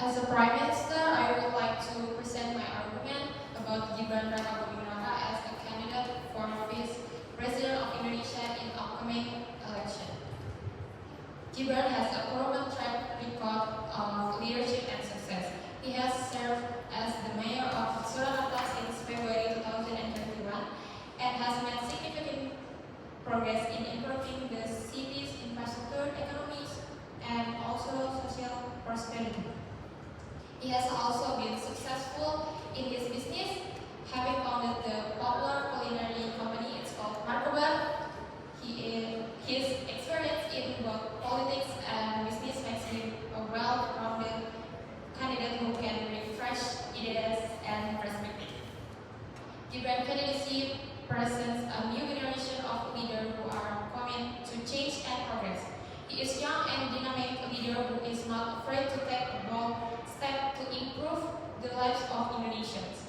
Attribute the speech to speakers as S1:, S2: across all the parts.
S1: As a Prime Minister, I would like to present my argument about Gibran Rakabuming Raka as a candidate for office President of Indonesia in upcoming election. Gibran has a proven track record of leadership and success. He has served as the mayor of Surakarta since February 2021 and has made significant progress in improving the city's infrastructure, economies, and also social prosperity. He has also been successful in his business, having founded the popular culinary company. It's called Markobar. His experience in both politics and business makes him a well-rounded candidate who can bring fresh ideas and perspective. Gibran candidacy presents a new generation of leaders who are committed to change and progress. He is young and dynamic leader who is not afraid to take a bold step to improve the lives of Indonesians.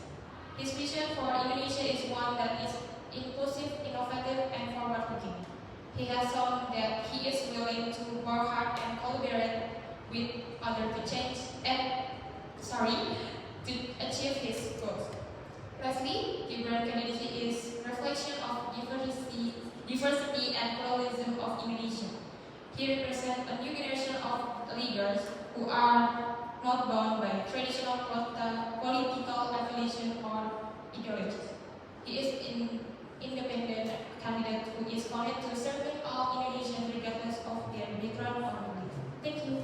S1: His vision for Indonesia is one that is inclusive, innovative, and forward-looking. He has shown that he is willing to work hard and collaborate with others to achieve his goals. Lastly, Gibran candidacy is reflection of diversity and pluralism of Indonesia. He represents a new generation of leaders who are not bound by traditional political affiliation or ideologies. He is an independent candidate who is committed to serving all Indonesians regardless of their background or belief. Thank you.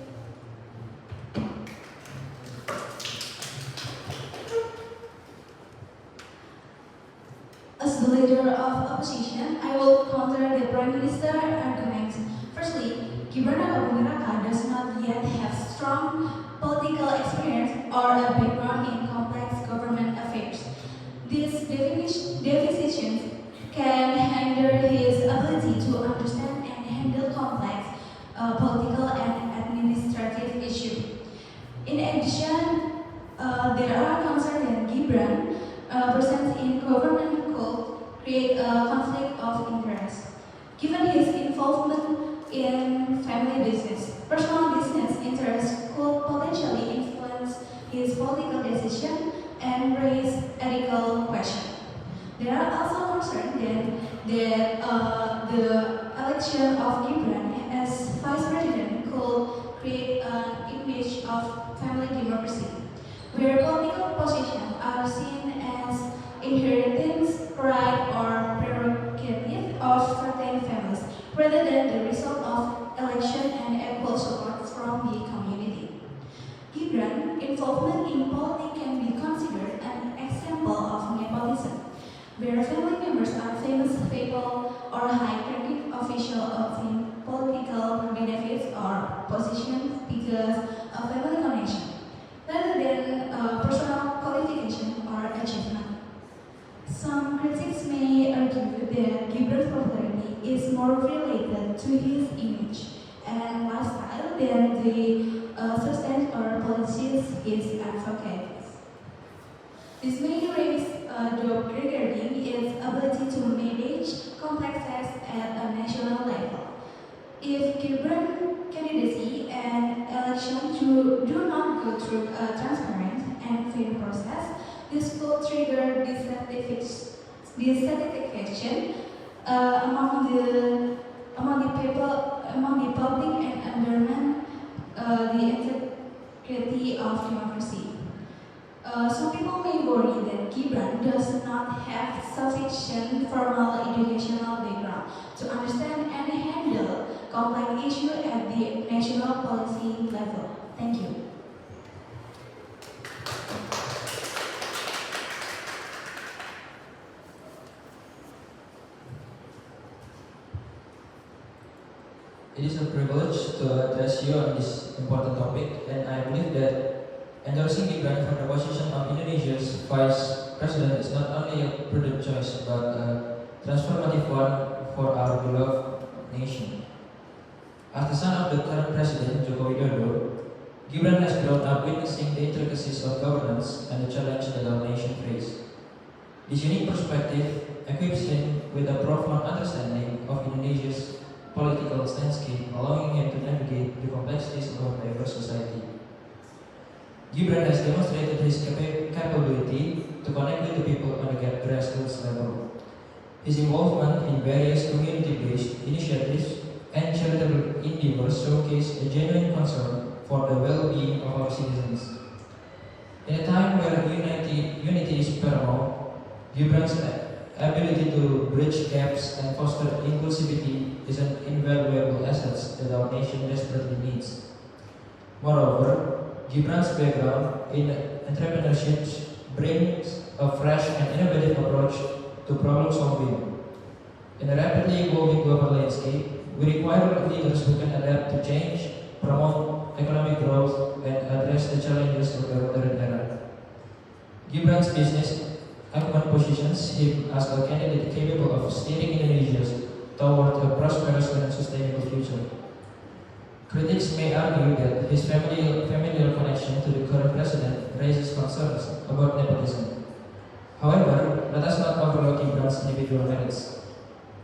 S2: As the leader of opposition, I will counter the Prime Minister argument. Firstly, Gibran Rakabuming Raka does not yet have strong political experience or a background in complex government affairs. These deficiencies can hinder his ability to understand and handle complex political and administrative issues. In addition, there are concerns that Gibran presence in government could create a conflict of interest. Given his involvement in family business, personal business interests could potentially influence his political decision and raise ethical questions. There are also concerns that the election of Gibran as vice president could create an image of family democracy, where political positions are seen as inheritance, right, or prerogative of certain families, rather than the result of election and equal support from the community. Gibran's involvement in politics can be considered an example of nepotism, where family members are famous people or high-ranking officials obtain political benefits or positions because of family connection, rather than personal qualification or achievement. Some critics may argue that Gibran's popularity is more related to his image and lifestyle than the substance or policies he advocates. This may raise doubt regarding its ability to manage complex tasks at a national level. If Gibran candidacy and election do not go through a transparent and fair process, this could trigger dissatisfaction among the public, and undermine the integrity of democracy. Some people may worry that Gibran does not have sufficient formal educational background to understand and handle complex issues at the national policy level. Thank you.
S3: It is a privilege to address you on this important topic, and I believe that endorsing Gibran for the position of Indonesia's vice president is not only a prudent choice, but a transformative one for our beloved nation. As the son of the current president, Joko Widodo, Gibran has grown up witnessing the intricacies of governance and the challenge that our nation faces. This unique perspective equips him with a profound understanding of Indonesia's political landscape, allowing him to navigate the complexities of our diverse society. Gibran has demonstrated his capability to connect with the people on the grassroots level. His involvement in various community-based initiatives and charitable endeavors showcase a genuine concern for the well-being of our citizens. In a time where unity is paramount, Gibran's ability to bridge gaps and foster inclusivity is an invaluable asset that our nation desperately needs. Moreover, Gibran's background in entrepreneurship brings a fresh and innovative approach to problem solving. In a rapidly evolving global landscape, we require leaders who can adapt to change, promote economic growth, and address the challenges of the modern era. Gibran's business acumen positions him as a candidate capable of steering Indonesia toward a prosperous and sustainable future. Critics may argue that his familial connection to the current president raises concerns about nepotism. However, let us not overlook Gibran's individual merits.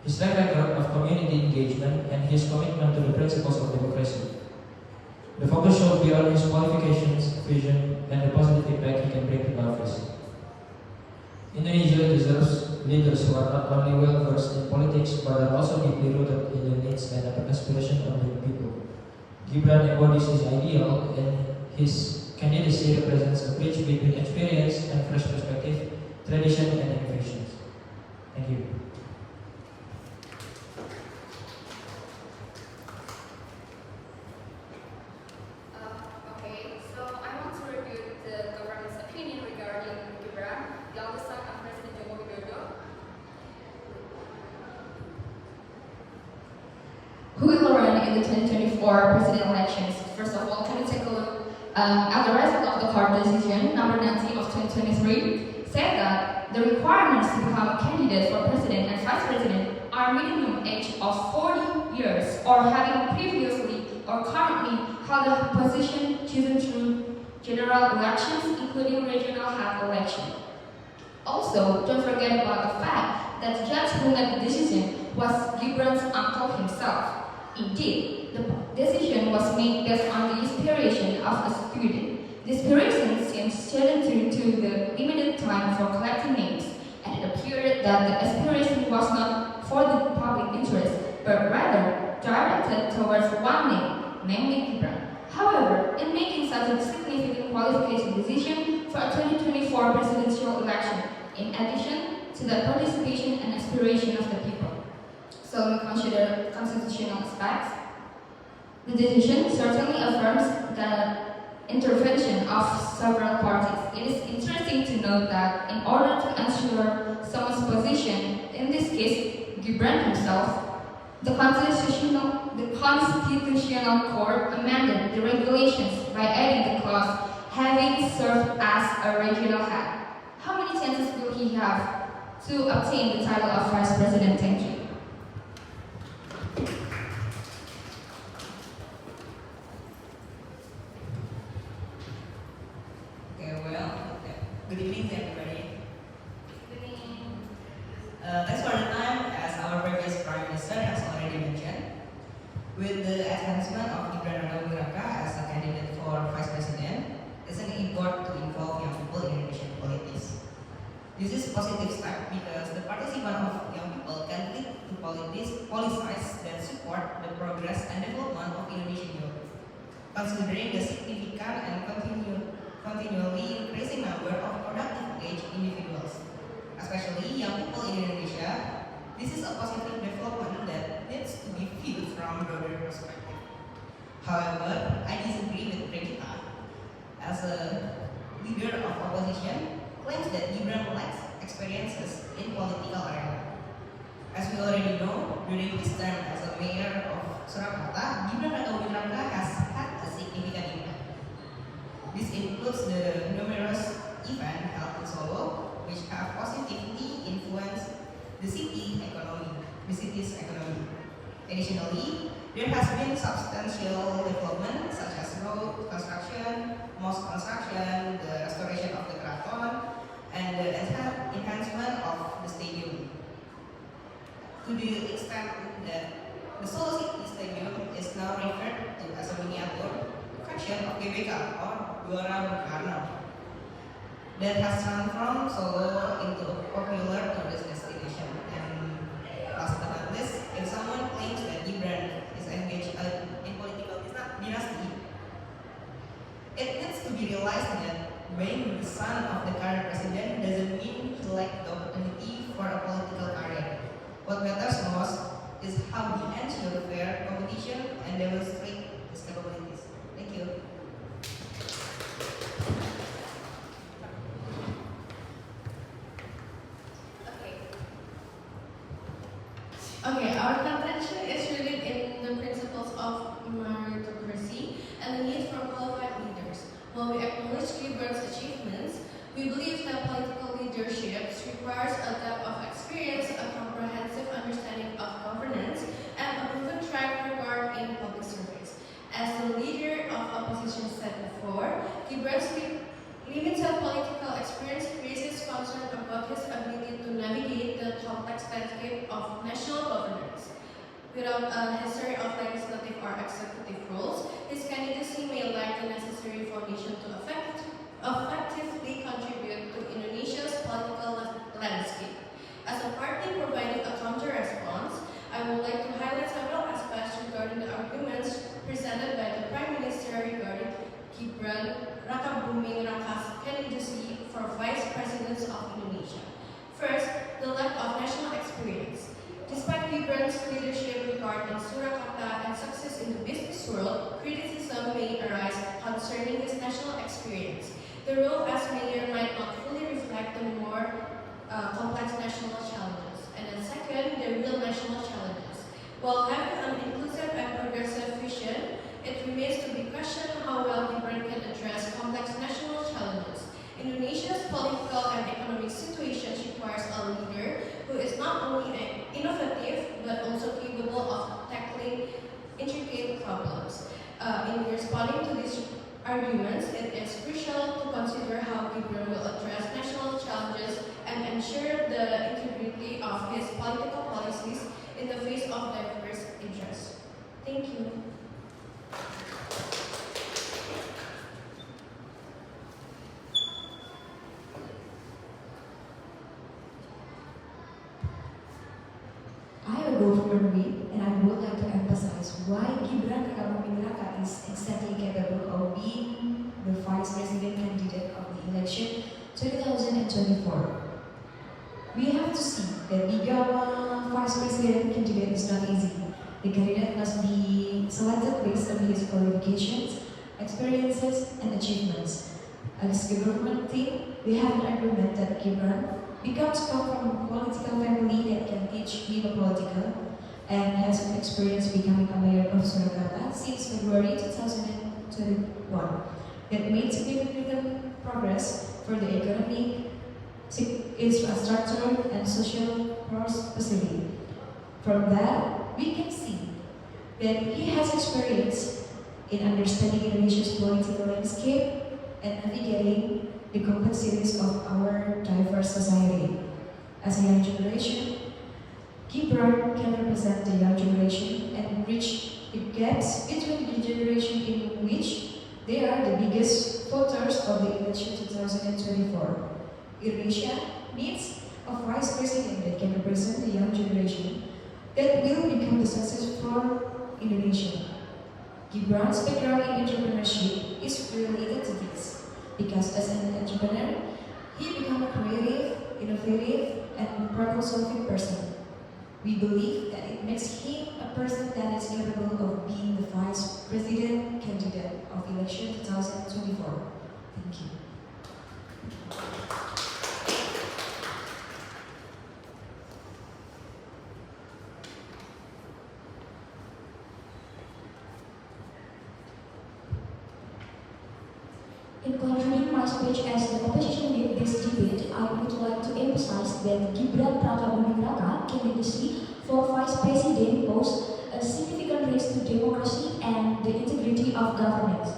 S3: His track record of community engagement and his commitment to the principles of democracy. The focus should be on his qualifications, vision, and the positive impact he can bring to the office. Indonesia deserves leaders who are not only well versed in politics but are also deeply rooted in the needs and aspirations of the people. Gibran embodies this ideal, and his candidacy represents a bridge between experience and fresh perspective, tradition and innovations. Thank you.
S4: Okay, so I want to review the government's opinion regarding Gibran, the eldest son of President Joko Widodo.
S5: Who will run in the 2024 president elections? First of all, can we take a look at the result of the court decision number 90 of 2023 said that the requirements to become a candidate for president and vice president are minimum age of 40 years or having previously or currently held a position chosen through general elections, including regional head election. Also, don't forget about the fact that the judge who made the decision was Gibran's uncle himself. Indeed, the decision was made based on the inspiration of a student. The inspiration seems chosen to the limited time for collecting names, and it appeared that the aspiration was not for the public interest, but rather directed towards one name, namely Gibran. However, in making such a significant qualification decision for a 2024 presidential election, in addition to the participation and aspiration of the people, so we consider constitutional aspects. The decision certainly affirms the intervention of several parties. It is interesting to note that in order to ensure someone's position, in this case, Gibran himself, the Constitutional Court amended the regulations by adding the clause having served as a regional head. How many chances will he have to obtain the title of Vice President? Thank you.
S6: Good evening to everybody. Thanks for the time, as our previous Prime Minister has already mentioned. With the advancement of Gibran Raka as a candidate for Vice President, it's an effort to involve young people in Indonesian politics. This is a positive step because the participation of young people can lead to policies that support the progress and development of Indonesian youth. Considering the significant and continually increasing number of productive age individuals, especially young people in Indonesia, this is a positive development that needs to be viewed from a broader perspective. However, I disagree with Regita, as a leader of opposition, claims that Gibran lacks experiences in political area. As we already know, during his term as a mayor of Surakarta, Gibran Raka has had a significant impact. This includes the numerous events held in Solo, which have positively influenced the city's economy. Additionally, there has been substantial development such as road construction, mosque construction, the restoration of the Keraton, and the enhancement of the stadium. To the extent that the Solo City Stadium is now referred to as a miniature version of GBK or Gelora Bung Karno that has transformed Solo into a popular tourist destination. And last but not least, if someone claims that Gibran is engaged in political dynasty, it needs to be realized that being the son of the current president doesn't mean he lacked the opportunity for a political career. What matters most is how he ensure fair competition and demonstrate his capabilities. Thank you.
S2: Okay, our contention is rooted in the principles of meritocracy and the need for qualified leaders. While we acknowledge Gibran's achievements, we believe that political leadership requires a depth of experience, a comprehensive understanding of governance, and a proven track record in public service. As the leader of opposition said before, Gibran's limited political experience raises concern about his ability to navigate the complex landscape of national governance. Without a history of legislative or executive roles, his candidacy may lack the necessary foundation to effectively contribute to Indonesia's political landscape. As a party providing a counter-response, I would like to highlight several aspects regarding the arguments presented by the Prime Minister regarding Gibran Rakabuming Raka's candidacy for Vice President of Indonesia. First, the lack of national experience. Despite Gibran's leadership record in Surakarta and success in the business world, criticism may arise concerning his national experience. The role as mayor might not fully reflect the more complex national challenges. And then second, the real national challenges. While having an inclusive and progressive vision, it remains to be questioned how well Gibran can address complex national challenges. Indonesia's political and economic situation requires a leader who is not only innovative but also capable of tackling intricate problems. In responding to these arguments, it is crucial to consider how Gibran will address national challenges and ensure the integrity of his political policies in the face of diverse interests. Thank you.
S7: I will go for read, and I would like to emphasize why Gibran Rakabuming Raka is exactly capable of being the vice president candidate of the election 2024. We have to see that being a vice president candidate is not easy. The candidate must be selected based on his qualifications, experiences, and achievements. As a government team, we have an agreement that Gibran becomes come from a political family that can teach him political and has experience becoming a mayor of Surakarta since February 2021 that made significant progress for the economic, infrastructure, and social prosperity. From that, we can see that he has experience in understanding Indonesia's political landscape and navigating the complexities of our diverse society. As a young generation, Gibran can represent the young generation and bridge the gaps between the generation in which they are the biggest voters of the election 2024. Indonesia needs a vice president that can represent the young generation that will become the success for Indonesia. Gibran's background in entrepreneurship is related to this because as an entrepreneur, he became a creative, innovative, and problem-solving person. We believe that it makes him a person that is capable of being the vice president candidate of election 2024. Thank you.
S8: In concluding my speech as the opposition lead this debate, I would like to emphasize that Gibran Rakabuming Raka candidacy for vice president poses a significant risk to democracy and the integrity of governance.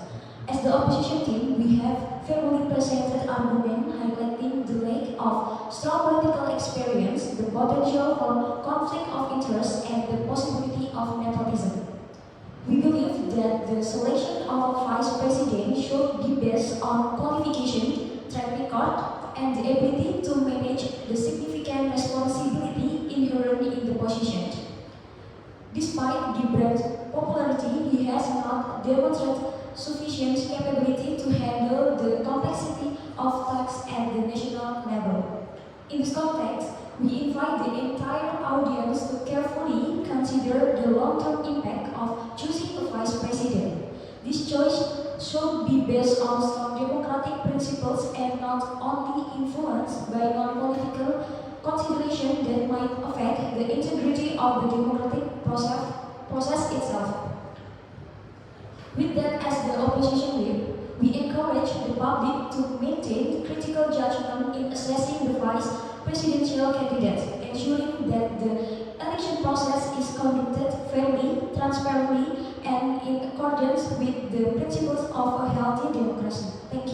S8: As the opposition team, we have firmly presented arguments highlighting the lack of strong political experience, the potential for conflict of interest, and the possibility of nepotism. We believe that the selection of a vice president should be based on qualification, track record, and the ability to manage the significant responsibility inherent in the position. Despite Gibran's popularity, he has not demonstrated sufficient capability to handle the complexity of tasks at the national level. In this context, we invite the entire audience to carefully consider the long-term impact of choosing a vice president. This choice should be based on strong democratic principles and not only influenced by non-political consideration that might affect the integrity of the democratic process itself. With that as the opposition whip, we encourage the public to maintain critical judgment in assessing the vice presidential candidates, ensuring that the election process is conducted fairly, transparently, and in accordance with the principles of a healthy democracy. Thank you.